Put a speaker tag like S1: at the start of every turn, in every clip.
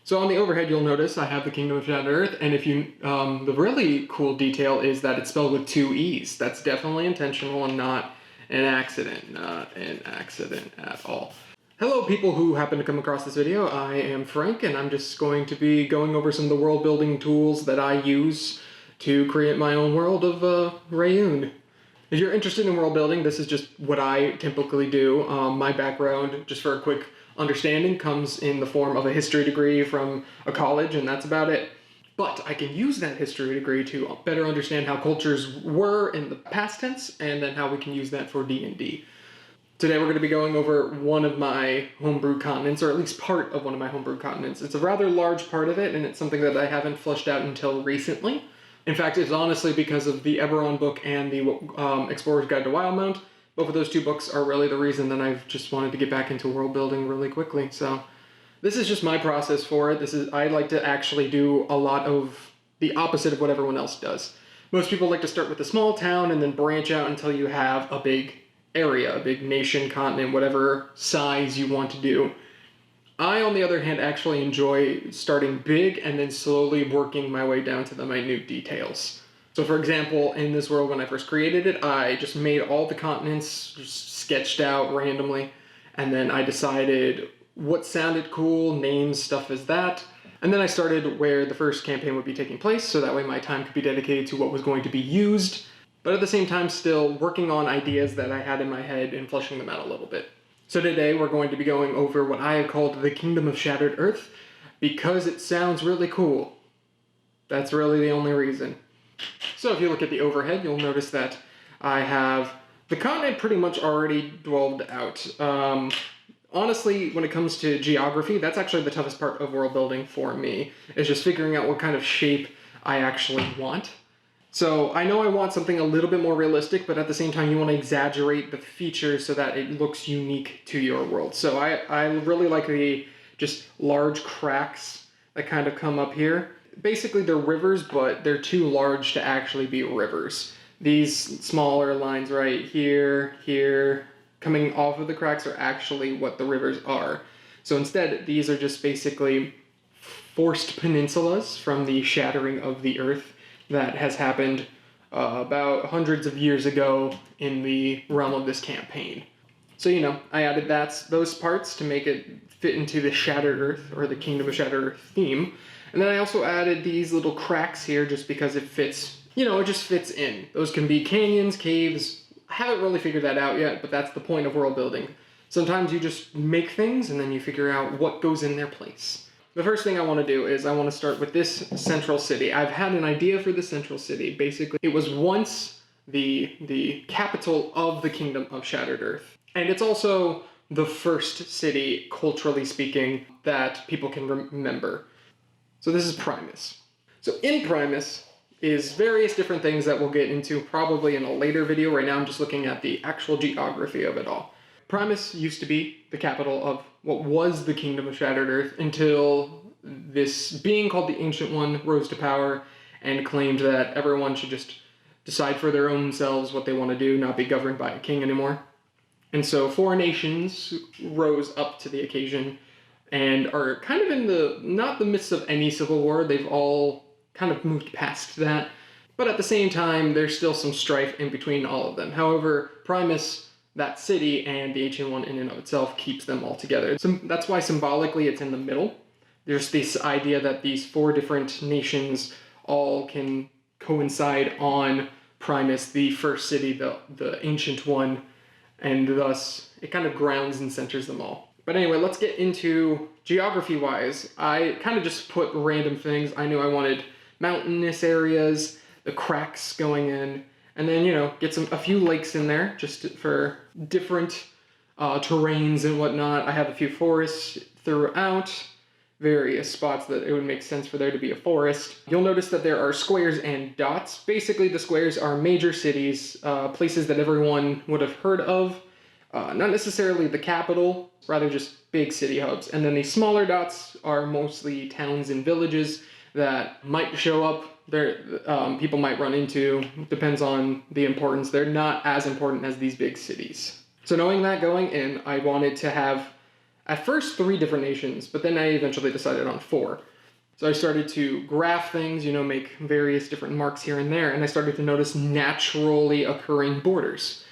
S1: So on the overhead, you'll notice I have the Kingdom of Shattered Earth, and the really cool detail is that it's spelled with two E's. That's definitely intentional and not an accident, at all. Hello people who happen to come across this video, I am Frank, and I'm just going to be going over some of the world building tools that I use to create my own world of Rayoon. If you're interested in world building, this is just what I typically do. My background, just for a quick understanding, comes in the form of a history degree from a college, and that's about it. But I can use that history degree to better understand how cultures were in the past tense, and then how we can use that for D&D. Today we're going to be going over one of my homebrew continents, or at least part of one of my homebrew continents. It's a rather large part of it, and it's something that I haven't fleshed out until recently. In fact, it's honestly because of the Eberron book and the Explorer's Guide to Wildemount. Both of those two books are really the reason that I've just wanted to get back into world building really quickly. So this is just my process for it. I like to actually do a lot of the opposite of what everyone else does. Most people like to start with a small town and then branch out until you have a big area, a big nation, continent, whatever size you want to do. I, on the other hand, actually enjoy starting big and then slowly working my way down to the minute details. So for example, in this world when I first created it, I just made all the continents, just sketched out randomly, and then I decided what sounded cool, names, stuff as that. And then I started where the first campaign would be taking place, so that way my time could be dedicated to what was going to be used, but at the same time still working on ideas that I had in my head and fleshing them out a little bit. So today we're going to be going over what I have called the Kingdom of Shattered Earth, because it sounds really cool. That's really the only reason. So if you look at the overhead, you'll notice that I have the continent pretty much already dwelled out. Honestly, when it comes to geography, that's actually the toughest part of world building for me, is just figuring out what kind of shape I actually want. So I know I want something a little bit more realistic, but at the same time you want to exaggerate the features so that it looks unique to your world. So I really like the just large cracks that kind of come up here. Basically they're rivers, but they're too large to actually be rivers. These smaller lines right here, coming off of the cracks are actually what the rivers are. So instead, these are just basically forced peninsulas from the shattering of the earth that has happened about hundreds of years ago in the realm of this campaign. So, you know, I added those parts to make it fit into the Shattered Earth, or the Kingdom of Shattered Earth theme. And then I also added these little cracks here just because it fits, you know, it just fits in. Those can be canyons, caves. I haven't really figured that out yet, but that's the point of world building. Sometimes you just make things and then you figure out what goes in their place. The first thing I want to do is I want to start with this central city. I've had an idea for the central city. Basically, it was once the capital of the Kingdom of Shattered Earth. And it's also the first city, culturally speaking, that people can remember. So this is Primus. So in Primus is various different things that we'll get into probably in a later video. Right now I'm just looking at the actual geography of it all. Primus used to be the capital of what was the Kingdom of Shattered Earth until this being called the Ancient One rose to power and claimed that everyone should just decide for their own selves what they want to do, not be governed by a king anymore. And so 4 nations rose up to the occasion and are kind of in not the midst of any civil war. They've all kind of moved past that. But at the same time, there's still some strife in between all of them. However, Primus, that city, and the Ancient One in and of itself keeps them all together. So that's why symbolically it's in the middle. There's this idea that these 4 different nations all can coincide on Primus, the first city, the Ancient One, and thus it kind of grounds and centers them all. But anyway, let's get into geography-wise. I kind of just put random things. I knew I wanted mountainous areas, the cracks going in, and then, you know, get a few lakes in there just for different terrains and whatnot. I have a few forests throughout, various spots that it would make sense for there to be a forest. You'll notice that there are squares and dots. Basically, the squares are major cities, places that everyone would have heard of. Not necessarily the capital, rather just big city hubs. And then the smaller dots are mostly towns and villages that might show up. People might run into, depends on the importance. They're not as important as these big cities. So knowing that going in, I wanted to have at first 3 different nations, but then I eventually decided on 4. So I started to graph things, make various different marks here and there, and I started to notice naturally occurring borders.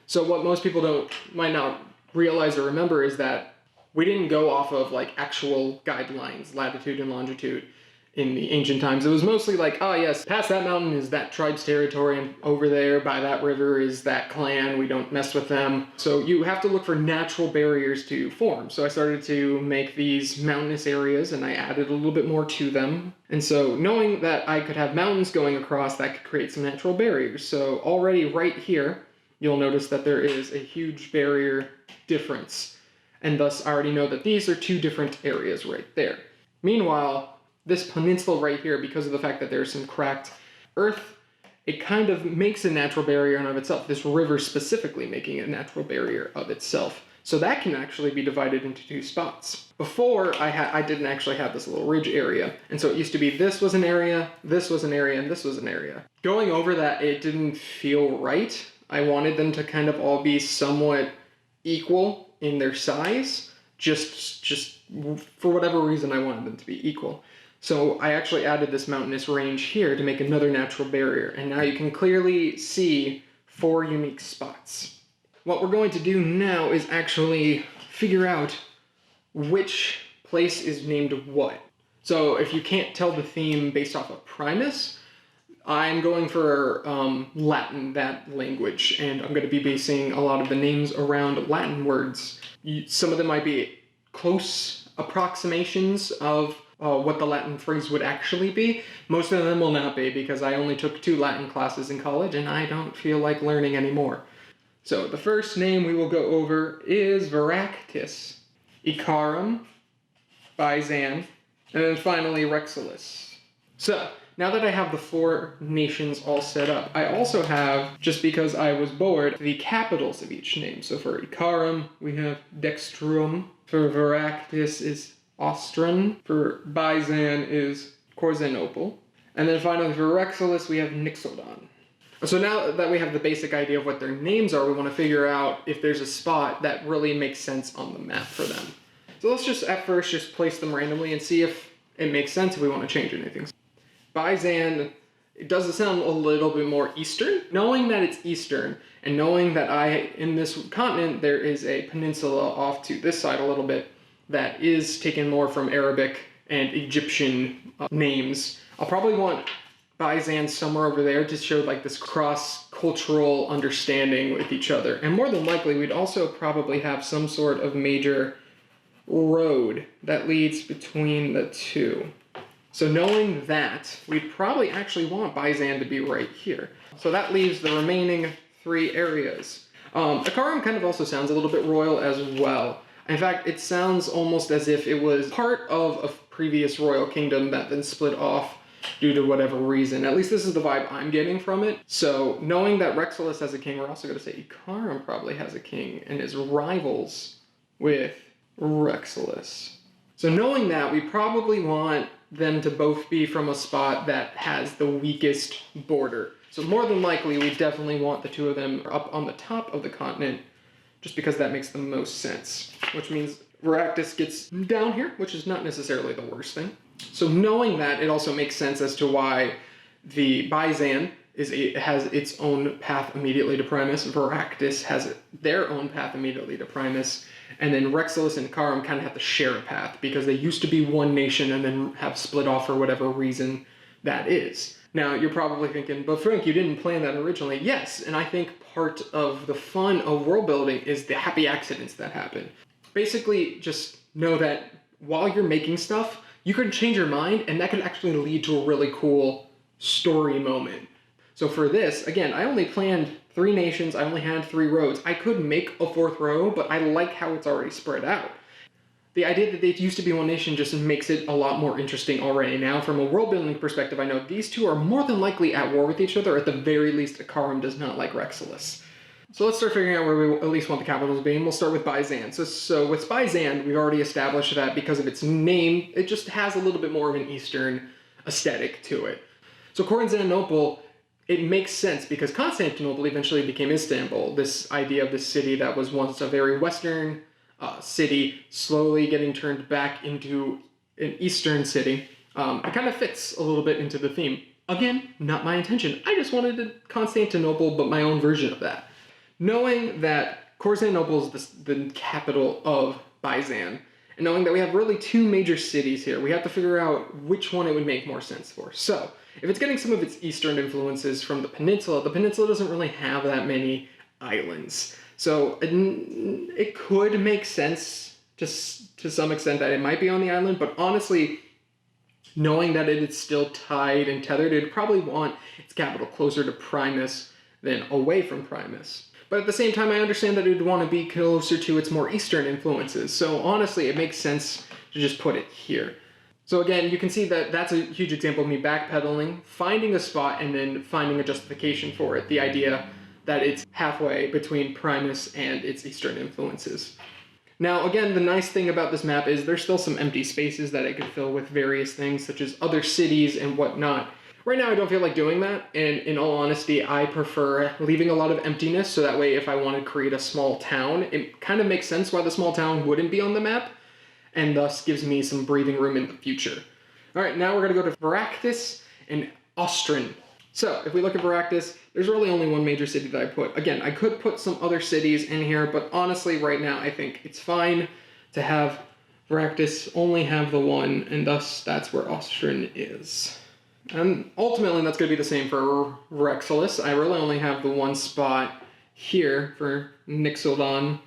S1: So what most people might not realize or remember is that we didn't go off of like actual guidelines, latitude and longitude in the ancient times. It was mostly like, oh yes, past that mountain is that tribe's territory, and over there by that river is that clan, we don't mess with them. So you have to look for natural barriers to form. So I started to make these mountainous areas, and I added a little bit more to them. And so knowing that I could have mountains going across, that could create some natural barriers. So already right here, you'll notice that there is a huge barrier difference. And thus I already know that these are 2 different areas right there. Meanwhile, this peninsula right here, because of the fact that there's some cracked earth, it kind of makes a natural barrier in and of itself. This river specifically making a natural barrier of itself. So that can actually be divided into 2 spots. Before, I didn't actually have this little ridge area. And so it used to be this was an area, this was an area, and this was an area. Going over that, it didn't feel right. I wanted them to kind of all be somewhat equal in their size. Just for whatever reason, I wanted them to be equal. So I actually added this mountainous range here to make another natural barrier, and now you can clearly see 4 unique spots. What we're going to do now is actually figure out which place is named what. So if you can't tell the theme based off of Primus, I'm going for Latin, that language, and I'm going to be basing a lot of the names around Latin words. Some of them might be close approximations of what the Latin phrase would actually be. Most of them will not be, because I only took 2 Latin classes in college and I don't feel like learning anymore. So the first name we will go over is Veractis, Icarum, Byzan, and then finally Rexilus. So now that I have the 4 nations all set up, I also have, just because I was bored, the capitals of each name. So for Icarum, we have Dextrum. For Veractis is Ostron. For Byzan is Corzenople. And then finally for Rexilus, we have Nixodon. So now that we have the basic idea of what their names are, we want to figure out if there's a spot that really makes sense on the map for them. So let's just at first just place them randomly and see if it makes sense if we want to change anything. Byzan, it does sound a little bit more Eastern. Knowing that it's Eastern, and knowing that in this continent, there is a peninsula off to this side a little bit that is taken more from Arabic and Egyptian names, I'll probably want Byzan somewhere over there to show like this cross-cultural understanding with each other. And more than likely, we'd also probably have some sort of major road that leads between the 2. So knowing that, we'd probably actually want Byzan to be right here. So that leaves the remaining 3 areas. Icarum kind of also sounds a little bit royal as well. In fact, it sounds almost as if it was part of a previous royal kingdom that then split off due to whatever reason. At least this is the vibe I'm getting from it. So knowing that Rexilus has a king, we're also going to say Icarum probably has a king and is rivals with Rexilus. So knowing that, we probably want them to both be from a spot that has the weakest border. So more than likely, we definitely want the 2 of them up on the top of the continent, just because that makes the most sense, which means Veractis gets down here, which is not necessarily the worst thing. So knowing that, it also makes sense as to why the Byzan has its own path immediately to Primus, Veractis has their own path immediately to Primus, and then Rexilus and Icarum kind of have to share a path because they used to be one nation and then have split off for whatever reason that is. Now, you're probably thinking, but Frank, you didn't plan that originally. Yes, and I think part of the fun of world building is the happy accidents that happen. Basically, just know that while you're making stuff, you could change your mind, and that could actually lead to a really cool story moment. So for this, again, I only planned 3 nations, I only had 3 roads. I could make a 4th row, but I like how it's already spread out. The idea that they used to be one nation just makes it a lot more interesting already. Now, from a world building perspective, I know these 2 are more than likely at war with each other. At the very least, Icarum does not like Rexilus. So let's start figuring out where we at least want the capitals to be, and we'll start with Byzan. So with Byzan, we've already established that because of its name, it just has a little bit more of an Eastern aesthetic to it. So Constantinople, it makes sense because Constantinople eventually became Istanbul, this idea of this city that was once a very Western city slowly getting turned back into an eastern city. It kind of fits a little bit into the theme. Again, not my intention. I just wanted Constantinople, but my own version of that. Knowing that Constantinople is the capital of Byzantium, and knowing that we have really two major cities here, we have to figure out which one it would make more sense for. So, if it's getting some of its eastern influences from the peninsula doesn't really have that many islands. So, it could make sense to some extent that it might be on the island, but honestly, knowing that it is still tied and tethered, it'd probably want its capital closer to Primus than away from Primus. But at the same time, I understand that it would want to be closer to its more eastern influences. So honestly, it makes sense to just put it here. So again, you can see that that's a huge example of me backpedaling, finding a spot, and then finding a justification for it. The idea that it's halfway between Primus and its eastern influences. Now, again, the nice thing about this map is there's still some empty spaces that I could fill with various things, such as other cities and whatnot. Right now, I don't feel like doing that, and in all honesty, I prefer leaving a lot of emptiness, so that way if I want to create a small town, it kind of makes sense why the small town wouldn't be on the map, and thus gives me some breathing room in the future. Alright, now we're going to go to Veractus and Ostrin. So, if we look at Veractus, there's really only one major city that I put. Again, I could put some other cities in here, but honestly, right now, I think it's fine to have Veractus only have the one, and thus that's where Ostrin is. And ultimately, that's going to be the same for Rexolus. I really only have the one spot here for Nixodon.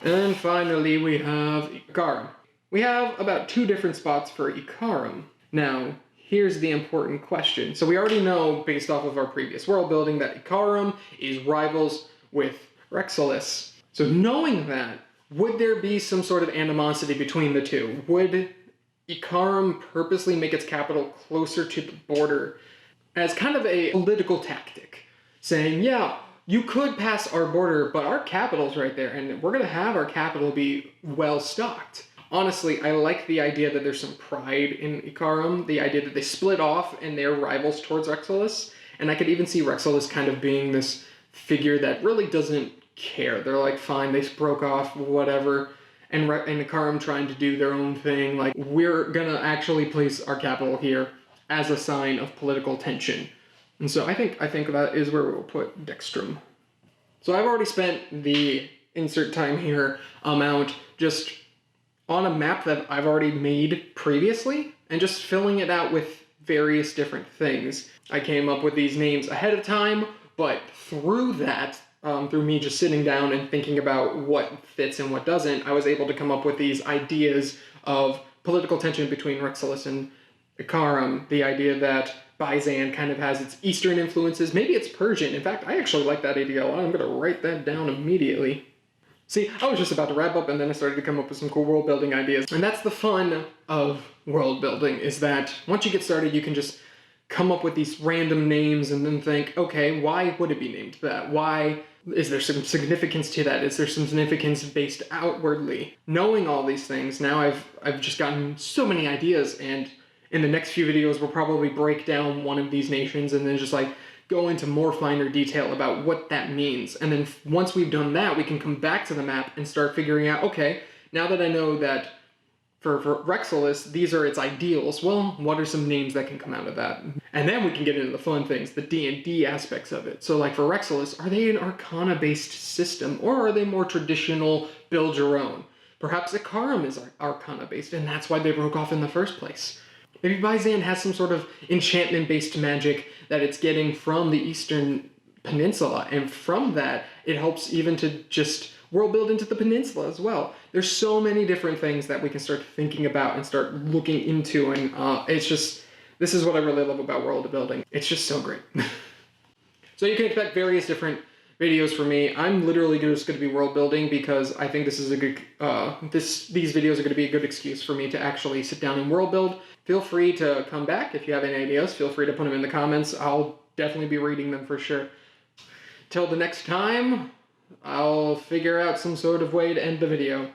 S1: And finally, we have Ikarum. We have about 2 different spots for Ikarum. Now, here's the important question. So we already know, based off of our previous world building, that Ikarum is rivals with Rexolus. So knowing that, would there be some sort of animosity between the two? Would Ikarum purposely make its capital closer to the border as kind of a political tactic, saying, yeah, you could pass our border, but our capital's right there, and we're going to have our capital be well stocked. Honestly, I like the idea that there's some pride in Ikarum, the idea that they split off and they're rivals towards Rexolus, and I could even see Rexolus kind of being this figure that really doesn't care. They're like, fine, they broke off, whatever. And Ikarum trying to do their own thing, like, we're gonna actually place our capital here as a sign of political tension. And so I think that is where we'll put Dextrum. So I've already spent the insert time here amount just on a map that I've already made previously, and just filling it out with various different things. I came up with these names ahead of time, but through that, through me just sitting down and thinking about what fits and what doesn't, I was able to come up with these ideas of political tension between Rexolus and Ikarum, the idea that Byzan kind of has its Eastern influences, maybe it's Persian. In fact, I actually like that idea a lot. I'm going to write that down immediately. See, I was just about to wrap up and then I started to come up with some cool world building ideas. And that's the fun of world building, is that once you get started, you can just come up with these random names and then think, okay, why would it be named that? Why is there some significance to that? Is there some significance based outwardly? Knowing all these things, now I've just gotten so many ideas, and in the next few videos we'll probably break down one of these nations and then just like go into more finer detail about what that means. And then once we've done that, we can come back to the map and start figuring out, okay, now that I know that for Rexolus, these are its ideals, well, what are some names that can come out of that? And then we can get into the fun things, the D&D aspects of it. So like for Rexolus, are they an Arcana-based system, or are they more traditional, build your own? Perhaps Ikarum is Arcana-based, and that's why they broke off in the first place. Maybe Byzan has some sort of enchantment-based magic that it's getting from the Eastern Peninsula, and from that, it helps even to just world build into the peninsula as well. There's so many different things that we can start thinking about and start looking into, and it's just, this is what I really love about world building. It's just so great. So you can expect various different videos from me. I'm literally just going to be world building because I think this is a good, these videos are going to be a good excuse for me to actually sit down and world build. Feel free to come back if you have any ideas. Feel free to put them in the comments. I'll definitely be reading them for sure. Till the next time, I'll figure out some sort of way to end the video.